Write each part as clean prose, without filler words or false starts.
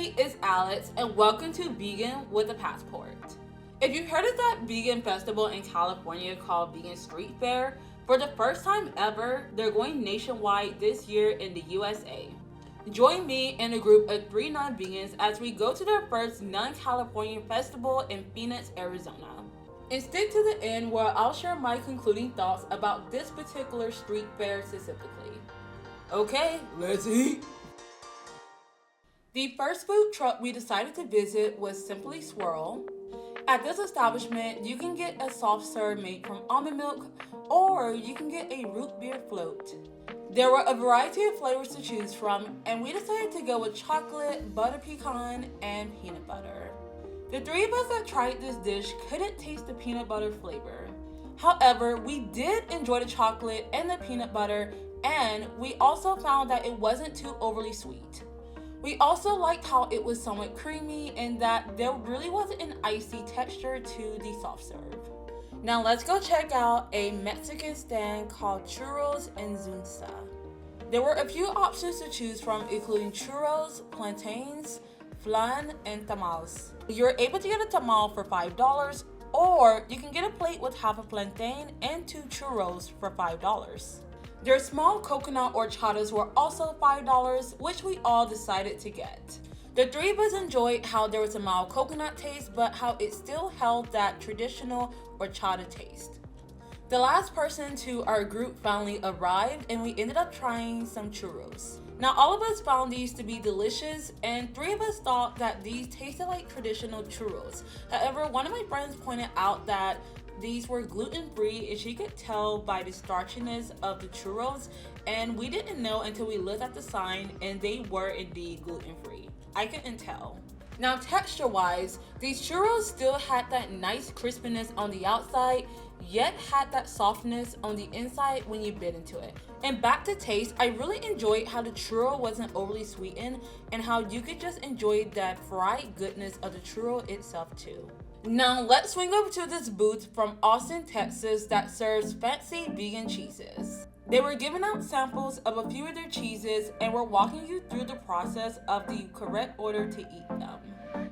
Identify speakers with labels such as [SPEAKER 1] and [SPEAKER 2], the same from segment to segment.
[SPEAKER 1] everybody, it's Alex, and welcome to Vegan with a Passport. If you heard of that vegan festival in California called Vegan Street Fair, for the first time ever, they're going nationwide this year in the USA. Join me and a group of 3 non-vegans as we go to their first non-Californian festival in Phoenix, Arizona. And stick to the end where I'll share my concluding thoughts about this particular street fair specifically. Okay, let's eat! The first food truck we decided to visit was Simply Swirl. At this establishment, you can get a soft serve made from almond milk, or you can get a root beer float. There were a variety of flavors to choose from, and we decided to go with chocolate, butter pecan, and peanut butter. The 3 of us that tried this dish couldn't taste the peanut butter flavor. However, we did enjoy the chocolate and the peanut butter, and we also found that it wasn't too overly sweet. We also liked how it was somewhat creamy and that there really wasn't an icy texture to the soft serve. Now let's go check out a Mexican stand called Churros en Zunza. There were a few options to choose from, including churros, plantains, flan, and tamales. You're able to get a tamal for $5, or you can get a plate with half a plantain and 2 churros for $5. Their small coconut horchatas were also $5, which we all decided to get. The 3 of us enjoyed how there was a mild coconut taste, but how it still held that traditional horchata taste. The last person to our group finally arrived, and we ended up trying some churros. Now, all of us found these to be delicious, and 3 of us thought that these tasted like traditional churros. However, one of my friends pointed out that these were gluten-free, and she could tell by the starchiness of the churros, and we didn't know until we looked at the sign, and they were indeed gluten-free. I couldn't tell. Now, texture-wise, these churros still had that nice crispiness on the outside, yet had that softness on the inside when you bit into it. And back to taste, I really enjoyed how the churro wasn't overly sweetened, and how you could just enjoy that fried goodness of the churro itself too. Now let's swing over to this booth from Austin, Texas that serves fancy vegan cheeses. They were giving out samples of a few of their cheeses and were walking you through the process of the correct order to eat them.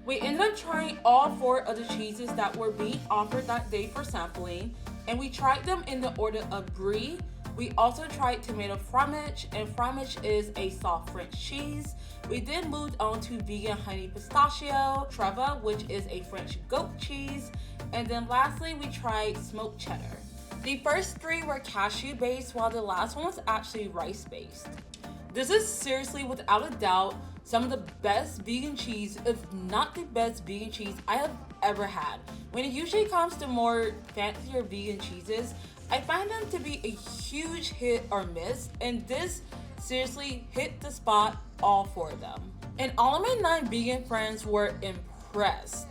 [SPEAKER 1] We ended up trying all 4 of the cheeses that were being offered that day for sampling, and we tried them in the order of brie. We also tried tomato fromage, and fromage is a soft French cheese. We then moved on to vegan honey pistachio, treva, which is a French goat cheese, and then lastly we tried smoked cheddar. The first 3 were cashew based, while the last one was actually rice based. This is seriously, without a doubt, some of the best vegan cheese, if not the best vegan cheese I have ever had. When it usually comes to more fancier vegan cheeses, I find them to be a huge hit or miss, and this seriously hit the spot, all 4 of them. And all of my non-vegan friends were impressed.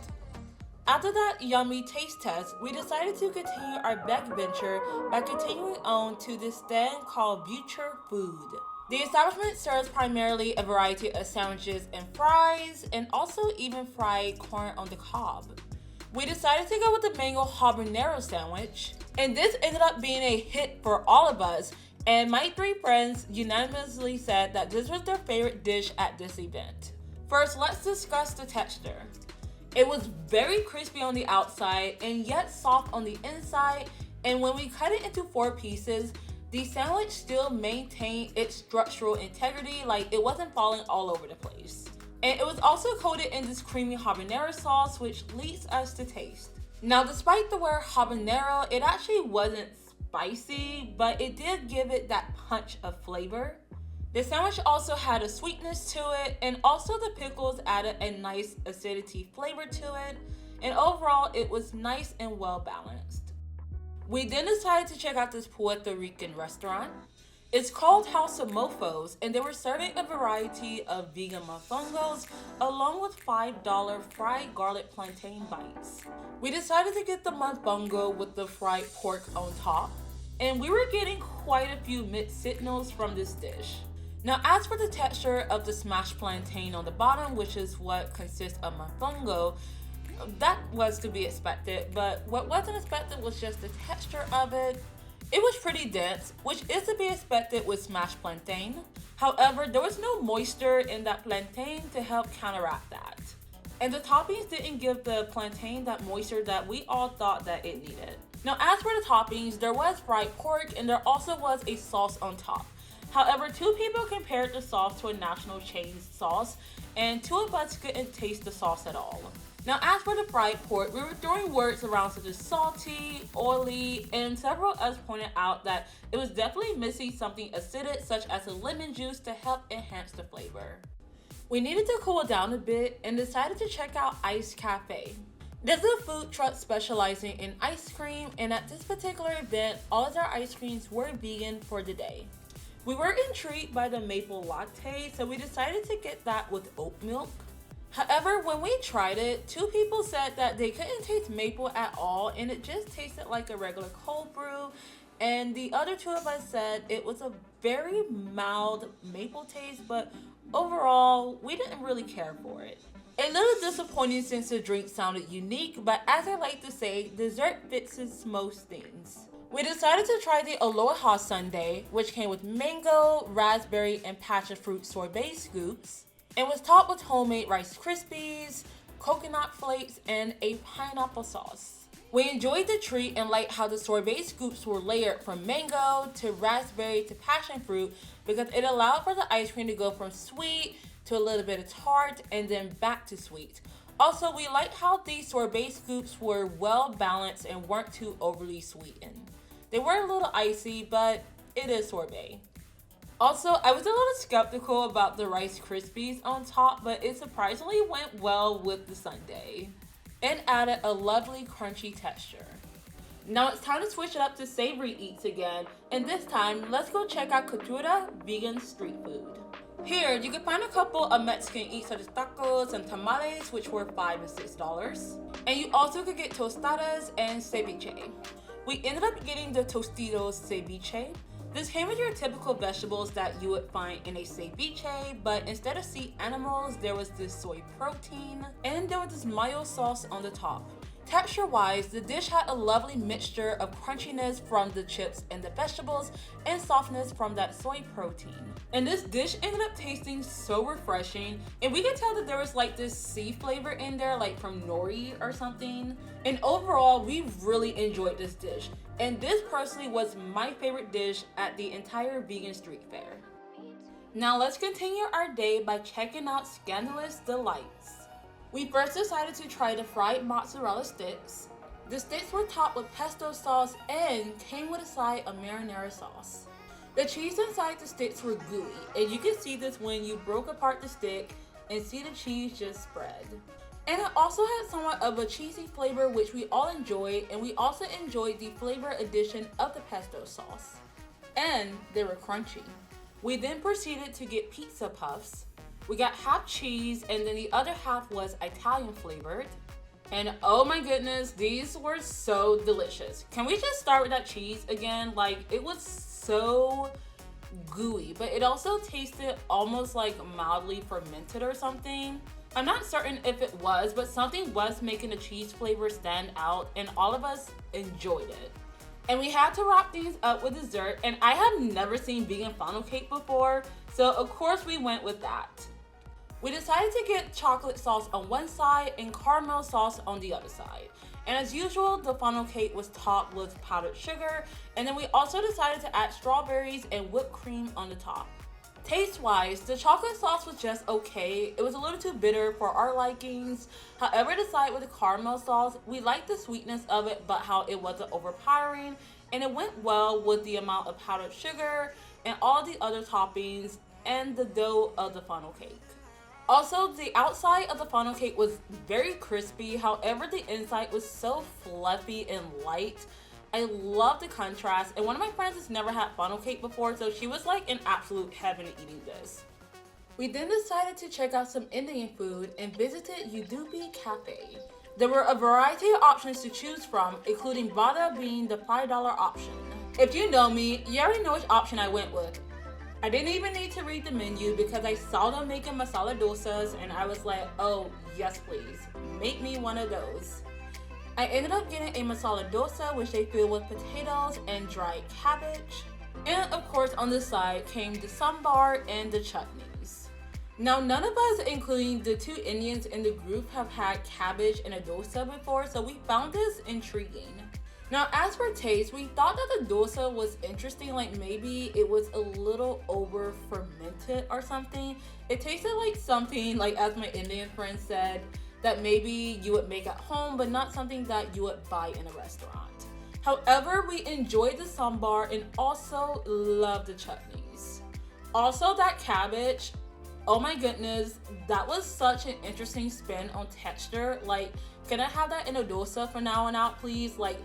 [SPEAKER 1] After that yummy taste test, we decided to continue our back venture by continuing on to this stand called Butcher Food. The establishment serves primarily a variety of sandwiches and fries, and also even fried corn on the cob. We decided to go with the mango habanero sandwich, and this ended up being a hit for all of us, and my 3 friends unanimously said that this was their favorite dish at this event. First, let's discuss the texture. It was very crispy on the outside and yet soft on the inside, and when we cut it into 4 pieces, the sandwich still maintained its structural integrity, like it wasn't falling all over the place. And it was also coated in this creamy habanero sauce, which leads us to taste. Now, despite the word habanero, it actually wasn't spicy, but it did give it that punch of flavor. The sandwich also had a sweetness to it, and also the pickles added a nice acidity flavor to it, and overall it was nice and well balanced. We then decided to check out this Puerto Rican restaurant. It's called House of Mofos, and they were serving a variety of vegan mofongos along with $5 fried garlic plantain bites. We decided to get the mofongo with the fried pork on top, and we were getting quite a few mixed signals from this dish. Now, as for the texture of the smashed plantain on the bottom, which is what consists of mofongo, that was to be expected, but what wasn't expected was just the texture of it. It was pretty dense, which is to be expected with smashed plantain. However, there was no moisture in that plantain to help counteract that. And the toppings didn't give the plantain that moisture that we all thought that it needed. Now, as for the toppings, there was fried pork and there also was a sauce on top. However, two people compared the sauce to a national chain sauce, and two of us couldn't taste the sauce at all. Now, as for the fried pork, we were throwing words around such as salty, oily, and several of us pointed out that it was definitely missing something acidic such as a lemon juice to help enhance the flavor. We needed to cool down a bit and decided to check out Ice Cafe. This is a food truck specializing in ice cream, and at this particular event, all of our ice creams were vegan for the day. We were intrigued by the maple latte, so we decided to get that with oat milk. However, when we tried it, two people said that they couldn't taste maple at all and it just tasted like a regular cold brew. And the other two of us said it was a very mild maple taste, but overall, we didn't really care for it. A little disappointing since the drink sounded unique, but as I like to say, dessert fixes most things. We decided to try the Aloha Sundae, which came with mango, raspberry, and passion fruit sorbet scoops, and was topped with homemade Rice Krispies, coconut flakes, and a pineapple sauce. We enjoyed the treat and liked how the sorbet scoops were layered from mango to raspberry to passion fruit because it allowed for the ice cream to go from sweet to a little bit of tart and then back to sweet. Also, we liked how these sorbet scoops were well balanced and weren't too overly sweetened. They were a little icy, but it is sorbet. Also, I was a little skeptical about the Rice Krispies on top, but it surprisingly went well with the sundae and added a lovely crunchy texture. Now it's time to switch it up to savory eats again, and this time, let's go check out Cultura Vegan Street Food. Here, you can find a couple of Mexican eats such as tacos and tamales, which were $5 and $6. And you also could get tostadas and ceviche. We ended up getting the Tostitos ceviche. This came with your typical vegetables that you would find in a ceviche, but instead of sea animals, there was this soy protein, and there was this mayo sauce on the top. Texture-wise, the dish had a lovely mixture of crunchiness from the chips and the vegetables, and softness from that soy protein. And this dish ended up tasting so refreshing, and we could tell that there was like this sea flavor in there, like from nori or something. And overall, we really enjoyed this dish. And this personally was my favorite dish at the entire vegan street fair. Now let's continue our day by checking out Scandalous Delights. We first decided to try the fried mozzarella sticks. The sticks were topped with pesto sauce and came with a side of marinara sauce. The cheese inside the sticks were gooey, and you can see this when you broke apart the stick and see the cheese just spread. And it also had somewhat of a cheesy flavor, which we all enjoyed, and we also enjoyed the flavor addition of the pesto sauce. And they were crunchy. We then proceeded to get pizza puffs. We got half cheese, and then the other half was Italian flavored. And oh my goodness, these were so delicious. Can we just start with that cheese again? Like, it was so gooey, but it also tasted almost like mildly fermented or something. I'm not certain if it was, but something was making the cheese flavor stand out, and all of us enjoyed it. And we had to wrap these up with dessert, and I have never seen vegan funnel cake before, so of course we went with that. We decided to get chocolate sauce on one side and caramel sauce on the other side. And as usual, the funnel cake was topped with powdered sugar, and then we also decided to add strawberries and whipped cream on the top. Taste-wise, the chocolate sauce was just okay. It was a little too bitter for our likings. However, the side with the caramel sauce, we liked the sweetness of it, but how it wasn't overpowering, and it went well with the amount of powdered sugar and all the other toppings and the dough of the funnel cake. Also, the outside of the funnel cake was very crispy, however the inside was so fluffy and light. I love the contrast, and one of my friends has never had funnel cake before, so she was like in absolute heaven eating this. We then decided to check out some Indian food and visited Udupi Cafe. There were a variety of options to choose from, including vada being the $5 option. If you know me, you already know which option I went with. I didn't even need to read the menu because I saw them making masala dosas and I was like, oh yes please, make me one of those. I ended up getting a masala dosa, which they fill with potatoes and dried cabbage. And of course, on the side came the sambar and the chutneys. Now, none of us, including the two Indians in the group, have had cabbage in a dosa before, so we found this intriguing. Now, as for taste, we thought that the dosa was interesting, like maybe it was a little over fermented or something. It tasted like something, like as my Indian friend said, that maybe you would make at home, but not something that you would buy in a restaurant. However, we enjoyed the sambar and also loved the chutneys. Also, that cabbage, oh my goodness, that was such an interesting spin on texture. Like, can I have that in a dosa from now on out, please? Like,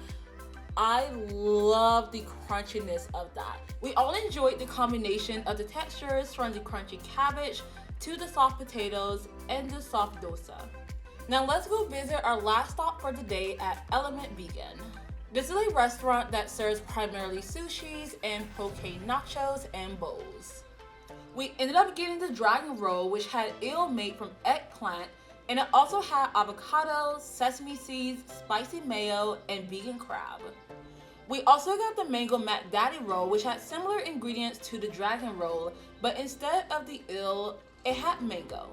[SPEAKER 1] I love the crunchiness of that. We all enjoyed the combination of the textures from the crunchy cabbage to the soft potatoes and the soft dosa. Now let's go visit our last stop for the day at Element Vegan. This is a restaurant that serves primarily sushis and poke nachos and bowls. We ended up getting the dragon roll, which had eel made from eggplant, and it also had avocado, sesame seeds, spicy mayo, and vegan crab. We also got the mango mac daddy roll, which had similar ingredients to the dragon roll, but instead of the eel, it had mango.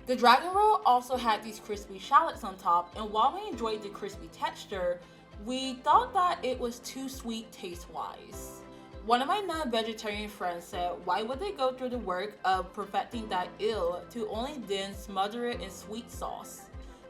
[SPEAKER 1] The dragon roll also had these crispy shallots on top, and while we enjoyed the crispy texture, we thought that it was too sweet taste-wise. One of my non-vegetarian friends said, why would they go through the work of perfecting that eel to only then smother it in sweet sauce?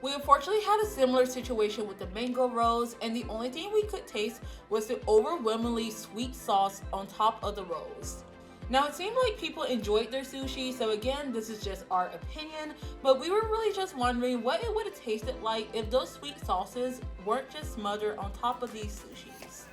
[SPEAKER 1] We unfortunately had a similar situation with the mango rolls, and the only thing we could taste was the overwhelmingly sweet sauce on top of the rolls. Now, it seemed like people enjoyed their sushi, so again, this is just our opinion, but we were really just wondering what it would have tasted like if those sweet sauces weren't just smothered on top of these sushis.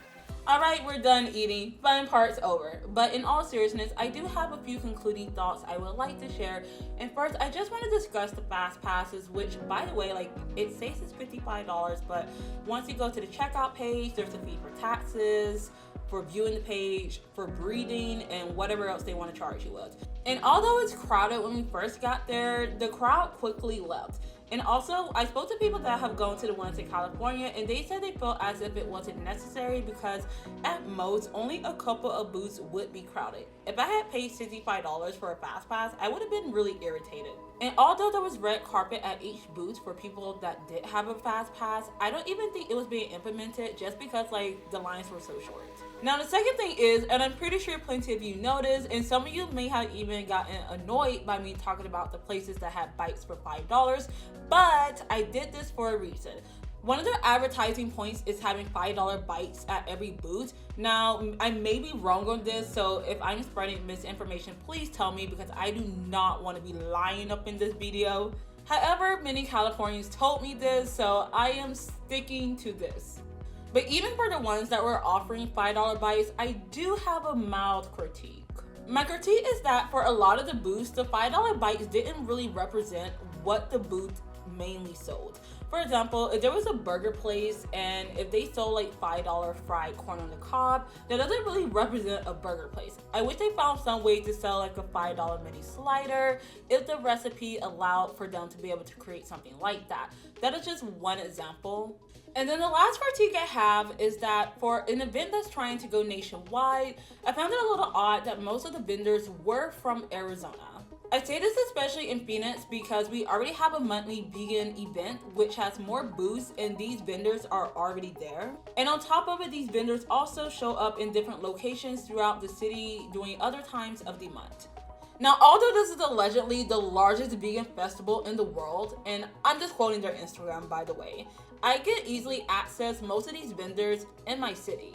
[SPEAKER 1] Alright, we're done eating. Fun part's over. But in all seriousness, I do have a few concluding thoughts I would like to share. And first, I just want to discuss the fast passes, which, by the way, like, it says it's $55, but once you go to the checkout page, there's a fee for taxes, for viewing the page, for breathing, and whatever else they want to charge you with. And although it's crowded when we first got there, the crowd quickly left. And also, I spoke to people that have gone to the ones in California, and they said they felt as if it wasn't necessary because at most, only a couple of booths would be crowded. If I had paid $65 for a fast pass, I would have been really irritated. And although there was red carpet at each booth for people that did have a fast pass, I don't even think it was being implemented just because like the lines were so short. Now the second thing is, and I'm pretty sure plenty of you noticed, and some of you may have even gotten annoyed by me talking about the places that had bites for $5, but I did this for a reason. One of their advertising points is having $5 bites at every booth. Now, I may be wrong on this, so if I'm spreading misinformation, please tell me because I do not want to be lying up in this video. However, many Californians told me this, so I am sticking to this. But even for the ones that were offering $5 bites, I do have a mild critique. My critique is that for a lot of the booths, the $5 bites didn't really represent what the booth mainly sold. For example, if there was a burger place and if they sold like $5 fried corn on the cob, that doesn't really represent a burger place. I wish they found some way to sell like a $5 mini slider if the recipe allowed for them to be able to create something like that. That is just one example. And then the last critique I have is that for an event that's trying to go nationwide, I found it a little odd that most of the vendors were from Arizona. I say this especially in Phoenix because we already have a monthly vegan event which has more booths and these vendors are already there. And on top of it, these vendors also show up in different locations throughout the city during other times of the month. Now, although this is allegedly the largest vegan festival in the world, and I'm just quoting their Instagram by the way, I can easily access most of these vendors in my city.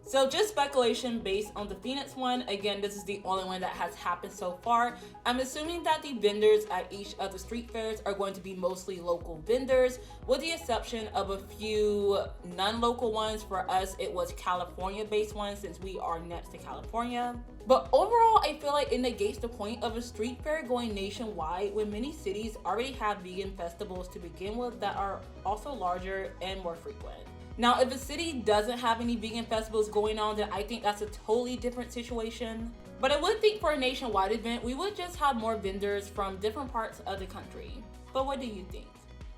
[SPEAKER 1] So just speculation based on the Phoenix one. Again, this is the only one that has happened so far. I'm assuming that the vendors at each of the street fairs are going to be mostly local vendors, with the exception of a few non-local ones. For us, it was California-based ones since we are next to California. But overall, I feel like it negates the point of a street fair going nationwide when many cities already have vegan festivals to begin with that are also larger and more frequent. Now, if a city doesn't have any vegan festivals going on, then I think that's a totally different situation. But I would think for a nationwide event, we would just have more vendors from different parts of the country. But what do you think?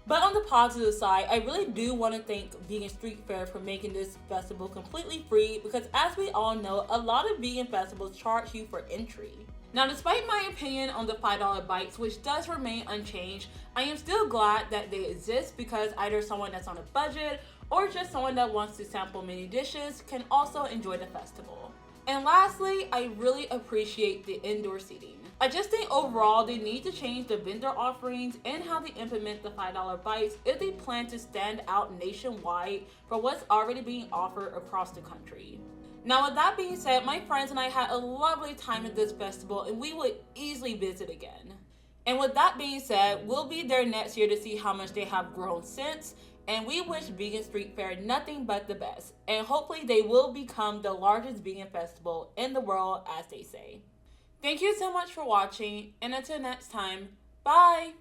[SPEAKER 1] But on the positive side, I really do want to thank Vegan Street Fair for making this festival completely free because, as we all know, a lot of vegan festivals charge you for entry. Now, despite my opinion on the $5 bites, which does remain unchanged, I am still glad that they exist because either someone that's on a budget or just someone that wants to sample many dishes can also enjoy the festival. And lastly, I really appreciate the indoor seating. I just think overall they need to change the vendor offerings and how they implement the $5 bites if they plan to stand out nationwide for what's already being offered across the country. Now, with that being said, my friends and I had a lovely time at this festival and we would easily visit again. And with that being said, we'll be there next year to see how much they have grown since. And we wish Vegan Street Fair nothing but the best. And hopefully they will become the largest vegan festival in the world, as they say. Thank you so much for watching, and until next time, bye!